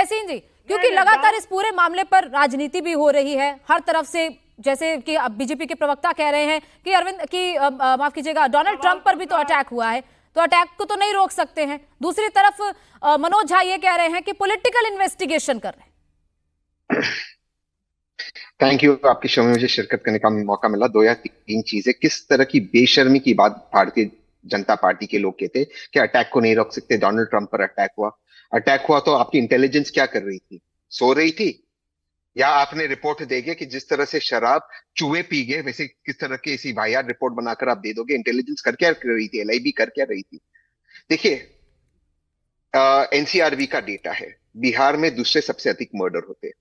तहसीन जी, क्योंकि लगातार इस पूरे मामले पर राजनीति भी हो रही है हर तरफ से, जैसे कि अब बीजेपी के प्रवक्ता कह रहे हैं कि माफ कीजिएगा, डोनाल्ड ट्रंप पर भी तो अटैक हुआ है, तो अटैक को तो नहीं रोक सकते हैं। दूसरी तरफ मनोज झा ये कह रहे हैं कि पॉलिटिकल इन्वेस्टिगेशन कर रहे हैं। थैंक यू, आपकी शो में मुझे शिरकत करने का मौका मिला। 2 या 3 चीजें, किस तरह की बेशर्मी की बात भारतीय जनता पार्टी के लोग कहते कि अटैक को नहीं रोक सकते। डोनाल्ड ट्रंप पर अटैक हुआ तो आपकी इंटेलिजेंस क्या कर रही थी? सो रही थी? या आपने रिपोर्ट देगे कि जिस तरह से शराब चूहे पी गए, वैसे किस तरह की ऐसी वाहियात रिपोर्ट बनाकर आप दे दोगे? इंटेलिजेंस कर क्या कर रही थी? एलआईबी कर क्या रही थी? देखिए, एनसीआरबी का डेटा है, बिहार में दूसरे सबसे अधिक मर्डर होते हैं।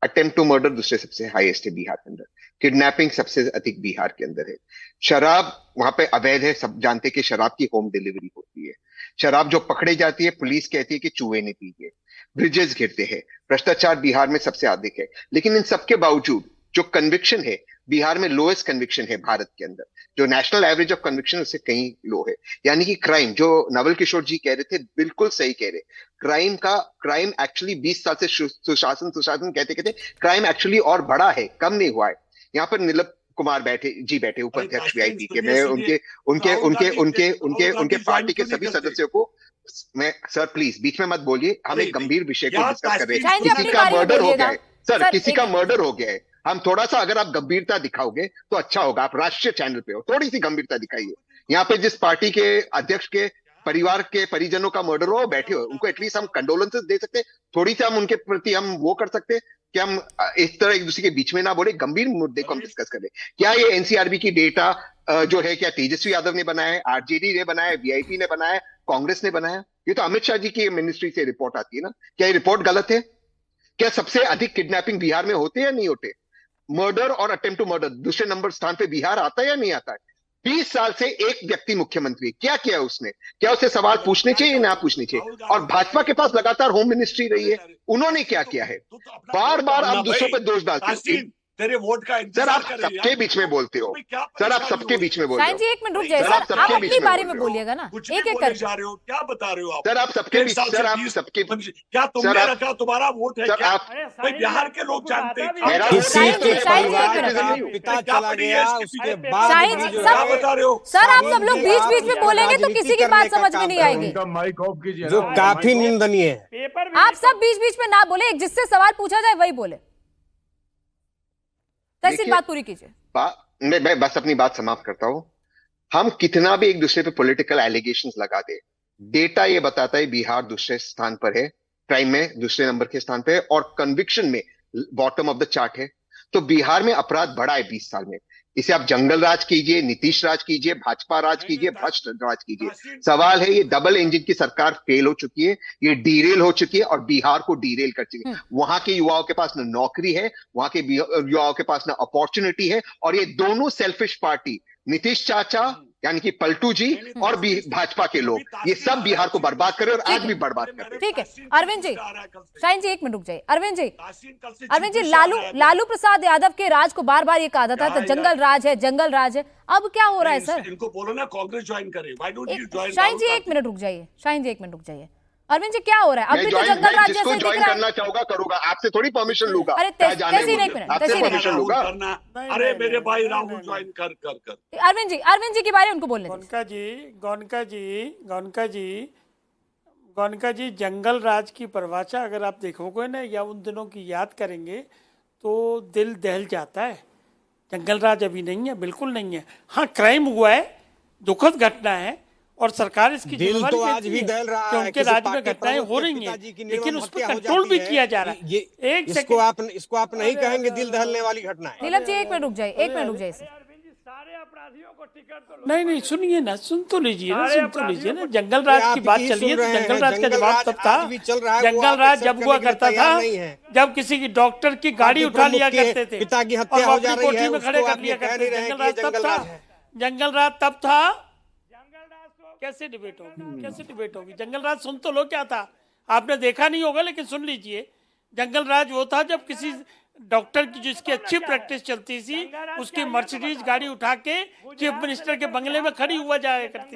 अटेम्प्ट टू मर्डर दूसरे सबसे हाईएस्ट है बिहार के अंदर। किडनैपिंग सबसे अधिक बिहार के अंदर है। शराब वहां पे अवैध है, सब जानते कि शराब की होम डिलीवरी होती है। शराब जो पकड़े जाती है, पुलिस कहती है कि चूहे ने पी है। ब्रिजेस गिरते हैं। भ्रष्टाचार बिहार में सबसे अधिक है। लेकिन इन सबके बावजूद जो कन्विक्शन है, बिहार में लोएस्ट कन्विक्शन है भारत के अंदर। जो नेशनल एवरेज ऑफ कन्विक्शन उससे कहीं लो है। यानी कि क्राइम, जो नवल किशोर जी कह रहे थे, बिल्कुल सही कह रहे। क्राइम एक्चुअली 20 साल से सुशासन सुशासन कहते कहते क्राइम एक्चुअली और बड़ा है, कम नहीं हुआ है। यहाँ पर नीलम कुमार बैठे उपाध्यक्ष वीआईपी के। मैं उनके पार्टी के सभी सदस्यों को मैं, सर प्लीज बीच में मत बोलिए, हम एक गंभीर विषय को डिस्कस कर रहे हैं। किसी का मर्डर हो गया है सर, किसी का मर्डर हो गया है। हम थोड़ा सा, अगर आप गंभीरता दिखाओगे तो अच्छा होगा। आप राष्ट्रीय चैनल पे हो, थोड़ी सी गंभीरता दिखाइए। यहाँ पे जिस पार्टी के अध्यक्ष के परिवार के परिजनों का मर्डर हो, बैठे हो, उनको एटलीस्ट हम कंडोलेंसेस दे सकते हैं। थोड़ी सी हम उनके प्रति हम वो कर सकते हैं कि हम इस तरह एक दूसरे के बीच में ना बोले, गंभीर मुद्दे को हम डिस्कस करें। क्या ये एनसीआरबी की डेटा जो है, क्या तेजस्वी यादव ने बनाया है, आरजेडी ने बनाया है, वीआईपी ने बनाया है, कांग्रेस ने बनाया? ये तो अमित शाह जी की मिनिस्ट्री से रिपोर्ट आती है ना। क्या ये रिपोर्ट गलत है? क्या सबसे अधिक किडनैपिंग बिहार में होते या नहीं होते? मर्डर और अटेम्प्ट टू मर्डर दूसरे नंबर स्थान पे बिहार आता है या नहीं आता है? 20 साल से एक व्यक्ति मुख्यमंत्री, क्या किया उसने? क्या उसे सवाल पूछने चाहिए या ना पूछने चाहिए? और भाजपा के पास लगातार होम मिनिस्ट्री रही है, उन्होंने क्या किया है? बार बार आप दूसरों पर दोष डालते हैं। तेरे वोट का सर, आप सबके बीच में बोलते हो। सर, आप सबके बीच में बोल रहे हो। जी, 1 मिनट रुक जाइए सर, आप अपनी बारे में बोलिएगा ना, एक एक कर जा रहे हो, क्या बता रहे हो आप? सर, आप सबके बीच, सर आप सबके, क्या तुमने रखा? तुम्हारा वोट है क्या? भाई बिहार के लोग जानते हैं। किसी के परिवार का पिता चला गया, उसके बाद क्या बता रहे हो सर? आप सब लोग बीच बीच में बोलेंगे तो किसी की बात समझ में नहीं आएगी, जो काफी निंदनीय है। आप सब बीच बीच में ना बोले, जिससे सवाल पूछा जाए वही बोले। तहसीन, बात पूरी कीजिए। मैं बस अपनी बात समाप्त करता हूं। हम कितना भी एक दूसरे पे पॉलिटिकल एलिगेशंस लगा दे, डेटा ये बताता है बिहार दूसरे स्थान पर है, क्राइम में दूसरे नंबर के स्थान पे है, और कन्विक्शन में बॉटम ऑफ द चार्ट है। तो बिहार में अपराध बढ़ा है 20 साल में। इसे आप जंगल राज कीजिए, नीतीश राज कीजिए, भाजपा राज कीजिए, भ्रष्ट राज कीजिए, सवाल है ये डबल इंजन की सरकार फेल हो चुकी है, ये डीरेल हो चुकी है और बिहार को डीरेल कर चुकी है। वहां के युवाओं के पास न नौकरी है, वहां के युवाओं के पास न अपॉर्चुनिटी है, और ये दोनों सेल्फिश पार्टी, नीतीश चाचा यानी कि पलटू जी और भाजपा के लोग, ये सब बिहार को बर्बाद कर रहे और आज भी बर्बाद कर रहे। ठीक है अरविंद जी, शाहीन जी 1 मिनट रुक जाइए। अरविंद जी, लालू प्रसाद यादव के राज को बार बार ये कहा जाता था जंगल राज है, जंगल राज है। अब क्या हो रहा है सर? इनको बोलो ना कांग्रेस ज्वाइन करे। Why don't you join? Shaheen ji 1 minute रुक जाइए, शाहीन जी 1 मिनट रुक जाइए। अरविंद जी, क्या हो रहा है? अब भी तो जंगल राज जैसे दिख रहा है। करना चाहूंगा करूंगा, आपसे थोड़ी परमिशन लूंगा। अरे तहसीन 1 मिनट, आपसे परमिशन लूंगा। अरे मेरे भाई राहुल ज्वाइन कर। अरविंद जी के बारे में उनको बोलने गौनका जी, जंगल राज की परिभाषा अगर आप देखोगे ना या उन दिनों की याद करेंगे तो दिल दहल जाता है। जंगल राज अभी नहीं है, बिल्कुल नहीं है। हाँ, क्राइम हुआ है, दुखद घटना है और सरकार इसकी दिल तो आज भी दहल रहा है। उनके राज्य में घटनाएं हो रही हैं, लेकिन उस पर कंट्रोल भी किया जा रहा है। ये इसको आप नहीं कहेंगे दिल दहलने वाली घटना है। नीलम जी 1 मिनट रुक जाइए, 1 मिनट रुक जाइए। सारे अपराधियों को टिकट तो नहीं, सुनिए ना, सुन तो लीजिए ना। जंगल राज की बात चली है तो जंगल राज का जवाब तब था। जंगल राज जब हुआ करता था जब किसी की डॉक्टर की गाड़ी उठा लिया करते थे, पिता की हत्या हो जा रही है, कोठी में खड़े कर लिया करते थे। जंगल राज तब था। कैसे डिबेट होगी? जंगल राज सुन तो लो क्या था, आपने देखा नहीं होगा लेकिन सुन लीजिए। जंगल राज वो था जब किसी डॉक्टर की जिसकी अच्छी प्रैक्टिस चलती थी, उसकी मर्सिडीज गाड़ी उठा के चीफ मिनिस्टर के बंगले में खड़ी हुआ जाया करती।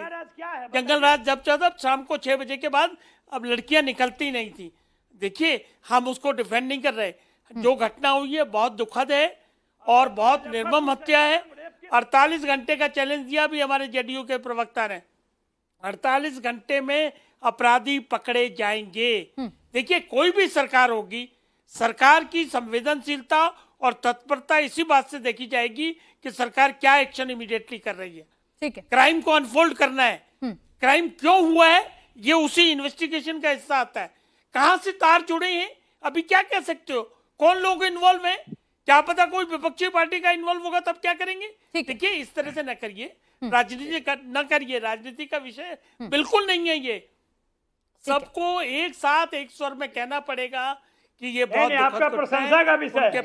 जंगल राज जब चलता शाम को 6 बजे के बाद अब लड़कियां निकलती नहीं थी। देखिए हम उसको डिफेंड नहीं कर रहे, जो घटना हुई है बहुत दुखद है और बहुत निर्मम हत्या है। 48 घंटे का चैलेंज दिया भी हमारे जेडीयू के प्रवक्ता ने, 48 घंटे में अपराधी पकड़े जाएंगे। देखिए कोई भी सरकार होगी, सरकार की संवेदनशीलता और तत्परता इसी बात से देखी जाएगी कि सरकार क्या एक्शन इमीडिएटली कर रही है। ठीक है, क्राइम को अनफोल्ड करना है, क्राइम क्यों हुआ है ये उसी इन्वेस्टिगेशन का हिस्सा आता है। कहां से तार जुड़े हैं अभी क्या कह सकते हो, कौन लोग इन्वॉल्व हैं, क्या पता कोई विपक्षी पार्टी का इन्वॉल्व होगा तब क्या करेंगे। देखिए इस तरह से न करिए, राजनीति न करिए, राजनीति का विषय बिल्कुल नहीं है ये। सबको एक साथ एक स्वर में कहना पड़ेगा कि ये बहुत आपका प्रशंसा का विषय है।